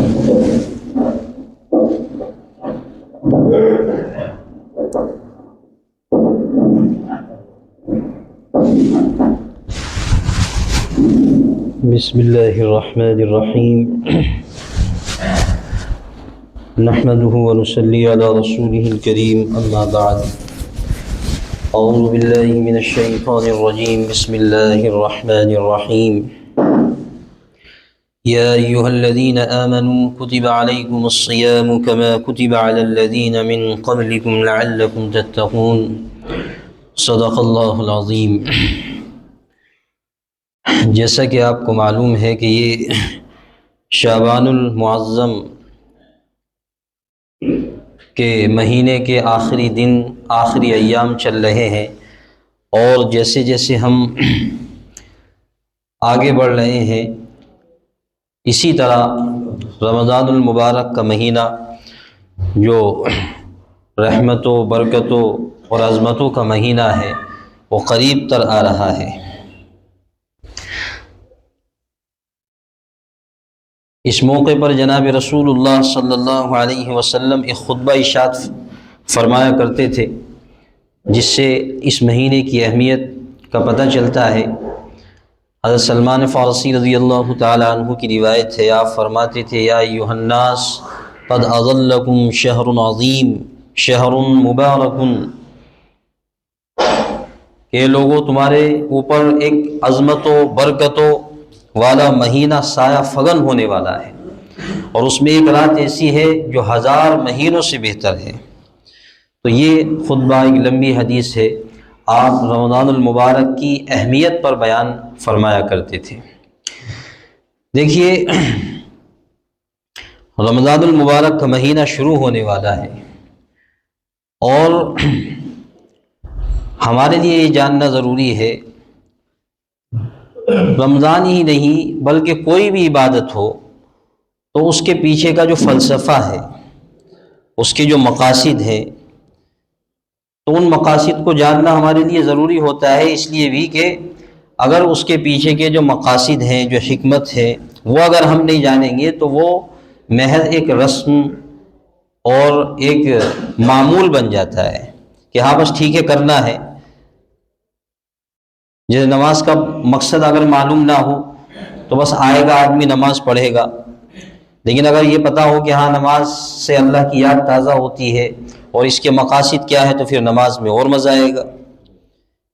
بسم اللہ الرحمن الرحیم نحمده ونصلی علی رسوله الکریم اما بعد اعوذ باللہ من الشیطان الرجیم بسم اللہ الرحمن الرحیم یا ایہا الذین آمنوا کتب علیکم الصیام کما کتب علی الذین من قبلکم لعلکم تتقون صدق اللہ العظیم۔ جیسا کہ آپ کو معلوم ہے کہ یہ شعبان المعظم کے مہینے کے آخری دن، آخری ایام چل رہے ہیں، اور جیسے جیسے ہم آگے بڑھ رہے ہیں اسی طرح رمضان المبارک کا مہینہ جو رحمتوں، برکتوں اور عظمتوں کا مہینہ ہے وہ قریب تر آ رہا ہے۔ اس موقع پر جناب رسول اللہ صلی اللہ علیہ وسلم ایک خطبہ ارشاد فرمایا کرتے تھے، جس سے اس مہینے کی اہمیت کا پتہ چلتا ہے۔ حضرت سلمان فارسی رضی اللہ تعالی عنہ کی روایت ہے، آپ فرماتے تھے یا ایھا الناس قد اظلکم شہر عظیم شہر مبارک، کہ لوگوں تمہارے اوپر ایک عظمت و برکتوں والا مہینہ سایہ فگن ہونے والا ہے، اور اس میں ایک رات ایسی ہے جو 1000 مہینوں سے بہتر ہے۔ تو یہ خطبہ ایک لمبی حدیث ہے، آپ رمضان المبارک کی اہمیت پر بیان فرمایا کرتے تھے۔ دیکھیے، رمضان المبارک کا مہینہ شروع ہونے والا ہے، اور ہمارے لیے یہ جاننا ضروری ہے، رمضان ہی نہیں بلکہ کوئی بھی عبادت ہو تو اس کے پیچھے کا جو فلسفہ ہے، اس کے جو مقاصد ہیں، تو ان مقاصد کو جاننا ہمارے لیے ضروری ہوتا ہے، اس لیے بھی کہ اگر اس کے پیچھے کے جو مقاصد ہیں، جو حکمت ہے، وہ اگر ہم نہیں جانیں گے تو وہ محض ایک رسم اور ایک معمول بن جاتا ہے کہ ہاں بس ٹھیک ہے کرنا ہے۔ جیسے نماز کا مقصد اگر معلوم نہ ہو تو بس آئے گا آدمی نماز پڑھے گا، لیکن اگر یہ پتہ ہو کہ ہاں نماز سے اللہ کی یاد تازہ ہوتی ہے اور اس کے مقاصد کیا ہے تو پھر نماز میں اور مزہ آئے گا۔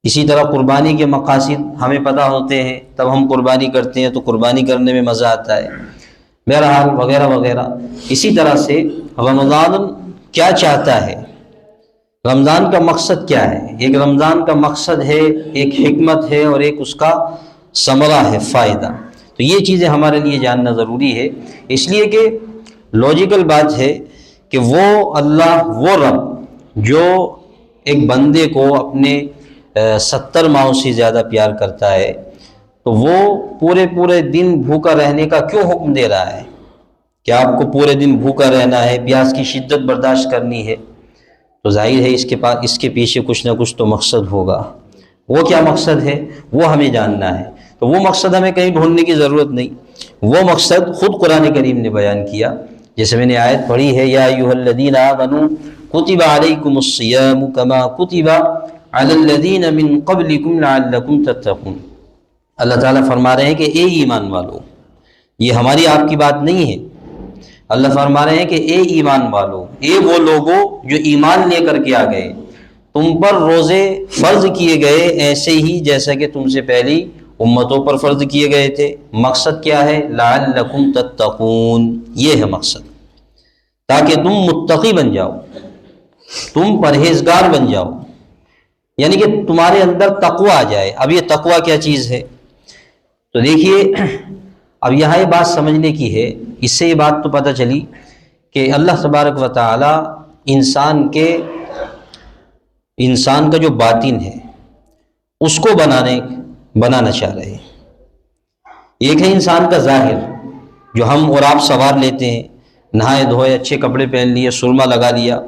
اسی طرح قربانی کے مقاصد ہمیں پتہ ہوتے ہیں، تب ہم قربانی کرتے ہیں تو قربانی کرنے میں مزہ آتا ہے، بہرحال وغیرہ وغیرہ۔ اسی طرح سے رمضان کیا چاہتا ہے، رمضان کا مقصد کیا ہے؟ ایک رمضان کا مقصد ہے، ایک حکمت ہے، اور ایک اس کا ثمرہ ہے، فائدہ۔ تو یہ چیزیں ہمارے لیے جاننا ضروری ہے، اس لیے کہ لاجیکل بات ہے کہ وہ اللہ، وہ رب جو ایک بندے کو اپنے 70 ماہوں سے زیادہ پیار کرتا ہے، تو وہ پورے دن بھوکا رہنے کا کیوں حکم دے رہا ہے کہ آپ کو پورے دن بھوکا رہنا ہے، پیاس کی شدت برداشت کرنی ہے؟ تو ظاہر ہے اس کے پیچھے کچھ نہ کچھ تو مقصد ہوگا۔ وہ کیا مقصد ہے وہ ہمیں جاننا ہے، تو وہ مقصد ہمیں کہیں ڈھونڈنے کی ضرورت نہیں، وہ مقصد خود قرآن کریم نے بیان کیا۔ جیسے میں نے آیت پڑھی ہے، یا ایھا الذین آمنوا کتب علیکم الصیام کما کتب علی الذین من قبلکم لعلکم تتقون۔ اللہ تعالیٰ فرما رہے ہیں کہ اے ایمان والو، یہ ہماری آپ کی بات نہیں ہے، اللہ فرما رہے ہیں کہ اے ایمان والو، اے وہ لوگوں جو ایمان لے کر کے آ گئے، تم پر روزے فرض کیے گئے ایسے ہی جیسا کہ تم سے پہلی امتوں پر فرض کیے گئے تھے۔ مقصد کیا ہے؟ لعلکم تتقون، یہ ہے مقصد، تاکہ تم متقی بن جاؤ، تم پرہیزگار بن جاؤ، یعنی کہ تمہارے اندر تقوی آ جائے۔ اب یہ تقوی کیا چیز ہے؟ تو دیکھیے، اب یہاں یہ بات سمجھنے کی ہے، اس سے یہ بات تو پتہ چلی کہ اللہ تبارک و تعالی انسان کا جو باطن ہے اس کو بنانا چاہ رہے ہیں۔ ایک ہے انسان کا ظاہر جو ہم اور آپ سنوار لیتے ہیں، نہائے دھوئے، اچھے کپڑے پہن لیے، سرما لگا لیا،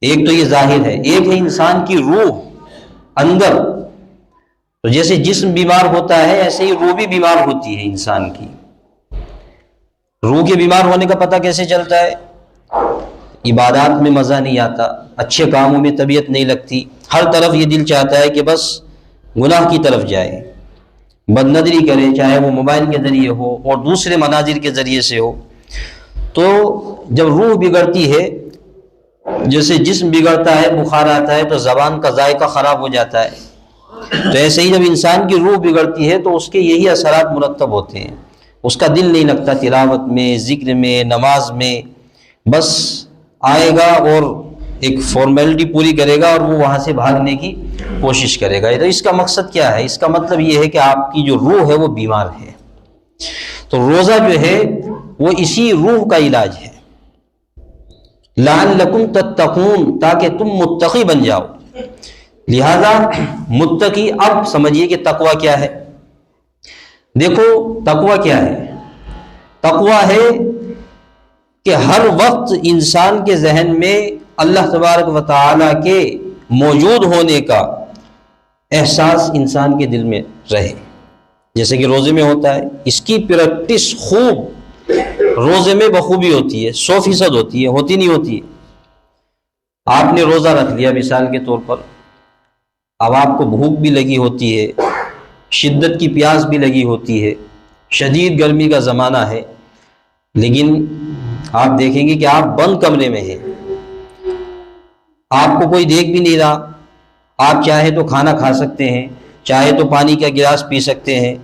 ایک تو یہ ظاہر ہے۔ ایک ہے انسان کی روح اندر، تو جیسے جسم بیمار ہوتا ہے ایسے ہی روح بھی بیمار ہوتی ہے انسان کی۔ روح کے بیمار ہونے کا پتہ کیسے چلتا ہے؟ عبادات میں مزہ نہیں آتا، اچھے کاموں میں طبیعت نہیں لگتی، ہر طرف یہ دل چاہتا ہے کہ بس گناہ کی طرف جائے، بد نظری کرے، چاہے وہ موبائل کے ذریعے ہو اور دوسرے مناظر کے ذریعے سے ہو۔ تو جب روح بگڑتی ہے، جیسے جسم بگڑتا ہے، بخار آتا ہے تو زبان کا ذائقہ خراب ہو جاتا ہے، تو ایسے ہی جب انسان کی روح بگڑتی ہے تو اس کے یہی اثرات مرتب ہوتے ہیں۔ اس کا دل نہیں لگتا تلاوت میں، ذکر میں، نماز میں، بس آئے گا اور ایک فارمیلٹی پوری کرے گا اور وہ وہاں سے بھاگنے کی کوشش کرے گا۔ تو اس کا مقصد کیا ہے؟ اس کا مطلب یہ ہے کہ آپ کی جو روح ہے وہ بیمار ہے۔ تو روزہ جو ہے وہ اسی روح کا علاج ہے، لعلکم تتقون، تاکہ تم متقی بن جاؤ۔ لہذا متقی، اب سمجھیے کہ تقوی کیا ہے۔ دیکھو تقوی کیا ہے؟ تقوی ہے کہ ہر وقت انسان کے ذہن میں اللہ تبارک و تعالیٰ کے موجود ہونے کا احساس انسان کے دل میں رہے، جیسے کہ روزے میں ہوتا ہے۔ اس کی پریکٹس خوب روزے میں بخوبی ہوتی ہے، 100% ہوتی ہے، ہوتی نہیں ہوتی ہے۔ آپ نے روزہ رکھ لیا مثال کے طور پر، اب آپ کو بھوک بھی لگی ہوتی ہے، شدت کی پیاس بھی لگی ہوتی ہے، شدید گرمی کا زمانہ ہے، لیکن آپ دیکھیں گے کہ آپ بند کمرے میں ہیں، آپ کو کوئی دیکھ بھی نہیں رہا، آپ چاہے تو کھانا کھا سکتے ہیں، چاہے تو پانی کا گلاس پی سکتے ہیں،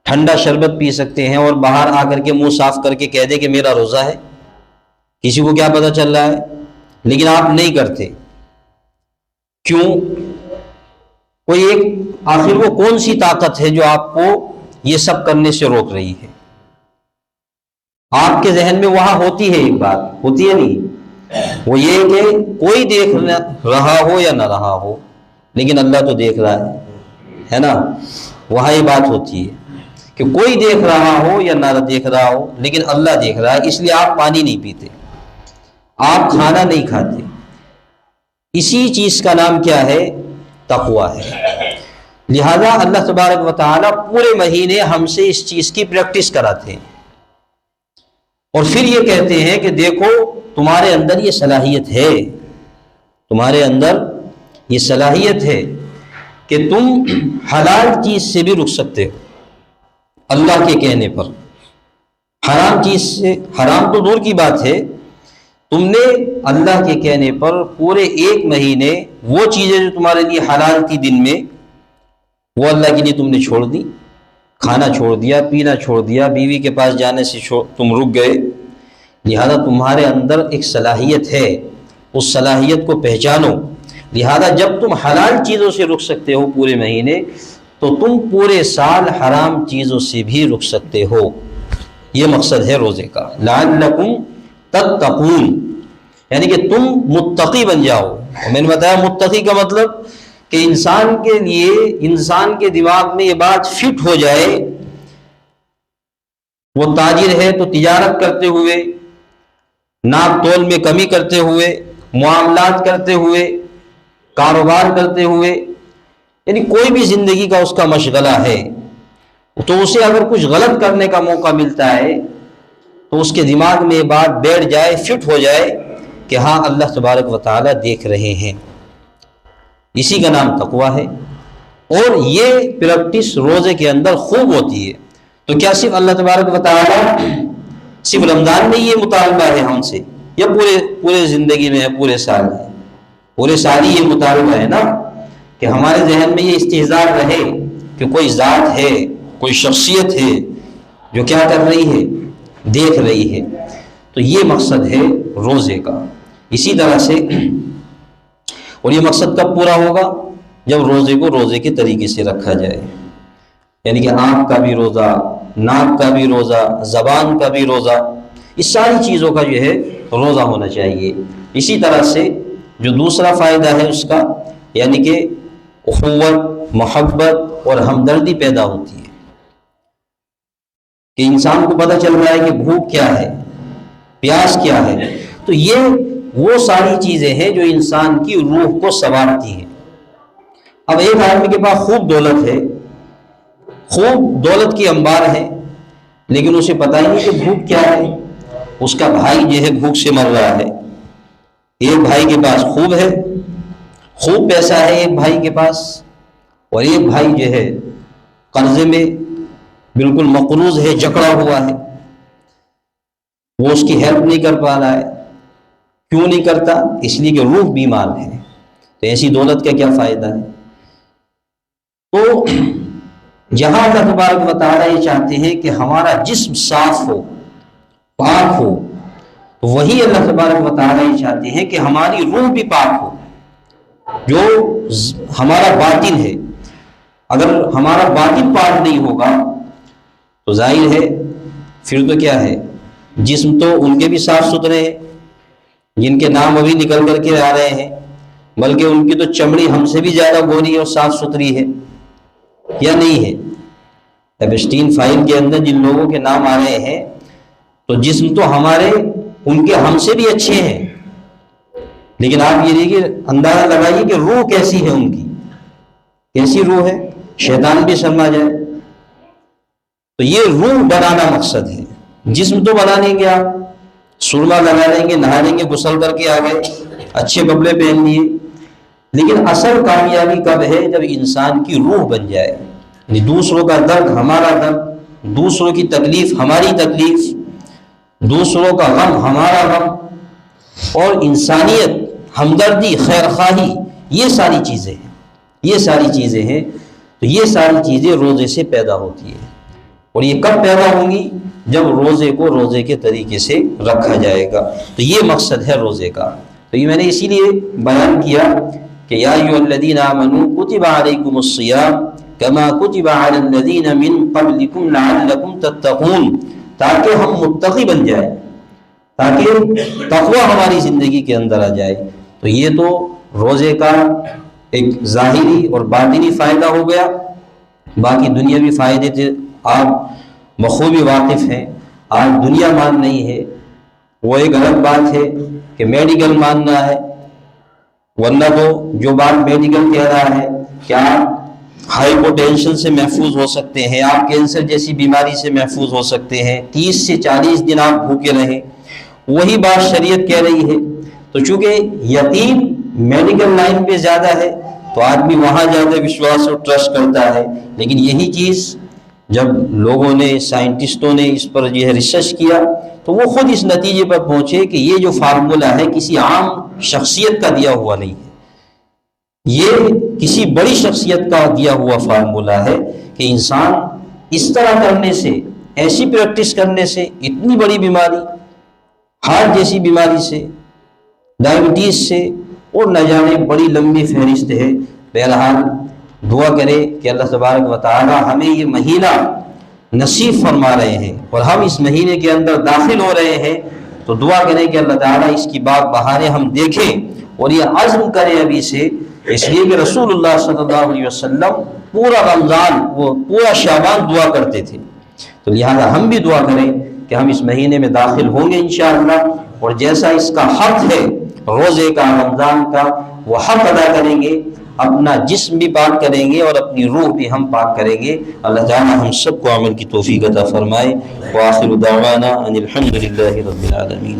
ٹھنڈا شربت پی سکتے ہیں، اور باہر آ کر کے منہ صاف کر کے کہہ دے کہ میرا روزہ ہے، کسی کو کیا پتہ چل رہا ہے؟ لیکن آپ نہیں کرتے، کیوں؟ کوئی ایک، آخر وہ کون سی طاقت ہے جو آپ کو یہ سب کرنے سے روک رہی ہے؟ آپ کے ذہن میں وہاں ہوتی ہے ایک بات، ہوتی ہے نہیں؟ وہ یہ کہ کوئی دیکھ رہا ہو یا نہ رہا ہو، لیکن اللہ تو دیکھ رہا ہے نا؟ وہاں یہ بات ہوتی ہے کہ کوئی دیکھ رہا ہو یا نہ دیکھ رہا ہو، لیکن اللہ دیکھ رہا ہے، اس لیے آپ پانی نہیں پیتے، آپ کھانا نہیں کھاتے۔ اسی چیز کا نام کیا ہے؟ تقوی ہے۔ لہذا اللہ تبارک و تعالیٰ پورے مہینے ہم سے اس چیز کی پریکٹس کراتے ہیں، اور پھر یہ کہتے ہیں کہ دیکھو تمہارے اندر یہ صلاحیت ہے، تمہارے اندر یہ صلاحیت ہے کہ تم حلال چیز سے بھی رک سکتے ہو اللہ کے کہنے پر، حرام چیز سے، حرام تو دور کی بات ہے، تم نے اللہ کے کہنے پر پورے ایک مہینے وہ چیزیں جو تمہارے لیے حلال تھی دن میں، وہ اللہ کے لیے تم نے چھوڑ دی، کھانا چھوڑ دیا، پینا چھوڑ دیا، بیوی کے پاس جانے سے تم رک گئے۔ لہذا تمہارے اندر ایک صلاحیت ہے، اس صلاحیت کو پہچانو۔ لہذا جب تم حلال چیزوں سے رک سکتے ہو پورے مہینے، تو تم پورے سال حرام چیزوں سے بھی رک سکتے ہو۔ یہ مقصد ہے روزے کا، لعلکم تتقون، یعنی کہ تم متقی بن جاؤ۔ اور میں نے بتایا متقی کا مطلب کہ انسان کے لیے، انسان کے دماغ میں یہ بات فٹ ہو جائے، وہ تاجر ہے تو تجارت کرتے ہوئے، ناپ تول میں کمی کرتے ہوئے، معاملات کرتے ہوئے، کاروبار کرتے ہوئے، یعنی کوئی بھی زندگی کا اس کا مشغلہ ہے، تو اسے اگر کچھ غلط کرنے کا موقع ملتا ہے تو اس کے دماغ میں یہ بات بیٹھ جائے، فٹ ہو جائے کہ ہاں اللہ تبارک و تعالیٰ دیکھ رہے ہیں۔ اسی کا نام تقویٰ ہے، اور یہ پریکٹس روزے کے اندر خوب ہوتی ہے۔ تو کیا صرف اللہ تبارک و تعالیٰ صرف رمضان میں یہ مطالبہ ہے ہم سے، یا پورے زندگی میں ہے، پورے سال ہے؟ پورے سال ہی یہ مطالبہ ہے نا، کہ ہمارے ذہن میں یہ استحضار رہے کہ کوئی ذات ہے، کوئی شخصیت ہے جو کیا کر رہی ہے؟ دیکھ رہی ہے۔ تو یہ مقصد ہے روزے کا۔ اسی طرح سے، اور یہ مقصد کب پورا ہوگا؟ جب روزے کو روزے کے طریقے سے رکھا جائے، یعنی کہ آنکھ کا بھی روزہ، ناک کا بھی روزہ، زبان کا بھی روزہ، اس ساری چیزوں کا جو ہے روزہ ہونا چاہیے۔ اسی طرح سے جو دوسرا فائدہ ہے اس کا، یعنی کہ اخوت، محبت اور ہمدردی پیدا ہوتی ہے، کہ انسان کو پتہ چل رہا ہے کہ بھوک کیا ہے، پیاس کیا ہے۔ تو یہ وہ ساری چیزیں ہیں جو انسان کی روح کو سنوارتی ہیں۔ اب ایک آدمی کے پاس خوب دولت ہے، خوب دولت کی انبار ہے، لیکن اسے پتہ ہی نہیں کہ بھوک کیا ہے. اس کا بھائی جو ہے بھوک سے مر رہا ہے. ایک بھائی کے پاس خوب ہے، خوب پیسہ ہے ایک بھائی کے پاس، اور ایک بھائی جو ہے قرضے میں بالکل مقروض ہے، جکڑا ہوا ہے. وہ اس کی ہیلپ نہیں کر پا رہا ہے. کیوں نہیں کرتا؟ اس لیے کہ روح بیمار ہے. تو ایسی دولت کا کیا فائدہ ہے؟ تو جہاں اللہ تبارک و تعالیٰ یہ چاہتے ہیں کہ ہمارا جسم صاف ہو، پاک ہو، تو وہی اللہ تبارک و تعالیٰ یہ چاہتے ہیں کہ ہماری روح بھی پاک ہو. جو ہمارا باطن ہے، اگر ہمارا باطن پاک نہیں ہوگا تو ظاہر ہے پھر تو کیا ہے، جسم تو ان کے بھی صاف ستھرے ہیں جن کے نام ابھی نکل کر کے آ رہے ہیں، بلکہ ان کی تو چمڑی ہم سے بھی زیادہ گوری اور صاف ستھری ہے، یا نہیں ہے؟ ایپسٹین فائل کے اندر جن لوگوں کے نام آ رہے ہیں تو جسم تو ہمارے ان کے ہم سے بھی اچھے ہیں، لیکن آپ یہ دیکھیے، اندازہ لگائیے کہ روح کیسی ہے ان کی، کیسی روح ہے، شیطان بھی شرما جائے. تو یہ روح بنانا مقصد ہے. جسم تو بنا لیں گے، آپ سرما لگا لیں گے، نہا لیں گے، غسل کر کے آ گئے، اچھے کپڑے پہن لیے، لیکن اصل کامیابی کب ہے؟ جب انسان کی روح بن جائے. یعنی دوسروں کا درد ہمارا درد، دوسروں کی تکلیف ہماری تکلیف، دوسروں کا غم ہمارا غم، اور انسانیت، ہمدردی، خیر خواہی، یہ ساری چیزیں ہیں، یہ ساری چیزیں ہیں. تو یہ ساری چیزیں روزے سے پیدا ہوتی ہیں. اور یہ کب پیدا ہوں گی؟ جب روزے کو روزے کے طریقے سے رکھا جائے گا. تو یہ مقصد ہے روزے کا. تو یہ میں نے اسی لیے بیان کیا کہ یا ایھا الذین آمنوا کتب علیکم الصیام کما کتب علی الذین من قبلکم لعلکم تتقون، تاکہ ہم متقی بن جائیں، تاکہ تقوی ہماری زندگی کے اندر آ جائے. تو یہ تو روزے کا ایک ظاہری اور باطنی فائدہ ہو گیا. باقی دنیاوی فائدے تھے آپ بخوبی واقف ہیں. آج دنیا مان نہیں ہے، وہ ایک الگ بات ہے کہ میڈیکل ماننا ہے، ورنہ تو جو بات میڈیکل کہہ رہا ہے کہ آپ ہائی پوٹینشن سے محفوظ ہو سکتے ہیں، آپ کینسر جیسی بیماری سے محفوظ ہو سکتے ہیں، 30 سے 40 دن آپ بھوکے رہیں، وہی بات شریعت کہہ رہی ہے. تو چونکہ یقین میڈیکل لائن پہ زیادہ ہے تو آدمی وہاں زیادہ وشواس اور ٹرسٹ کرتا ہے. لیکن یہی چیز جب لوگوں نے، سائنٹسٹوں نے اس پر جو ہے ریسرچ کیا تو وہ خود اس نتیجے پر پہنچے کہ یہ جو فارمولہ ہے کسی عام شخصیت کا دیا ہوا نہیں ہے، یہ کسی بڑی شخصیت کا دیا ہوا فارمولہ ہے کہ انسان اس طرح کرنے سے، ایسی پریکٹس کرنے سے، اتنی بڑی بیماری، ہارٹ جیسی بیماری سے، ڈائبٹیز سے، اور نہ جانے بڑی لمبی فہرست ہے. بہرحال دعا کرے کہ اللہ تبارک و تعالی ہمیں یہ مہینہ نصیب فرما رہے ہیں اور ہم اس مہینے کے اندر داخل ہو رہے ہیں، تو دعا کریں کہ اللہ تعالیٰ اس کی باغ بہاریں ہم دیکھیں اور یہ عزم کریں ابھی سے. اس لیے کہ رسول اللہ صلی اللہ علیہ وسلم پورا رمضان، وہ پورا شعبان دعا کرتے تھے. تو لہذا ہم بھی دعا کریں کہ ہم اس مہینے میں داخل ہوں گے انشاءاللہ، اور جیسا اس کا حق ہے روزے کا، رمضان کا، وہ حق ادا کریں گے، اپنا جسم بھی پاک کریں گے اور اپنی روح بھی ہم پاک کریں گے. اللہ تعالیٰ ہم سب کو عمل کی توفیق عطا فرمائے. وآخر دعوانا ان الحمد للہ رب العالمین.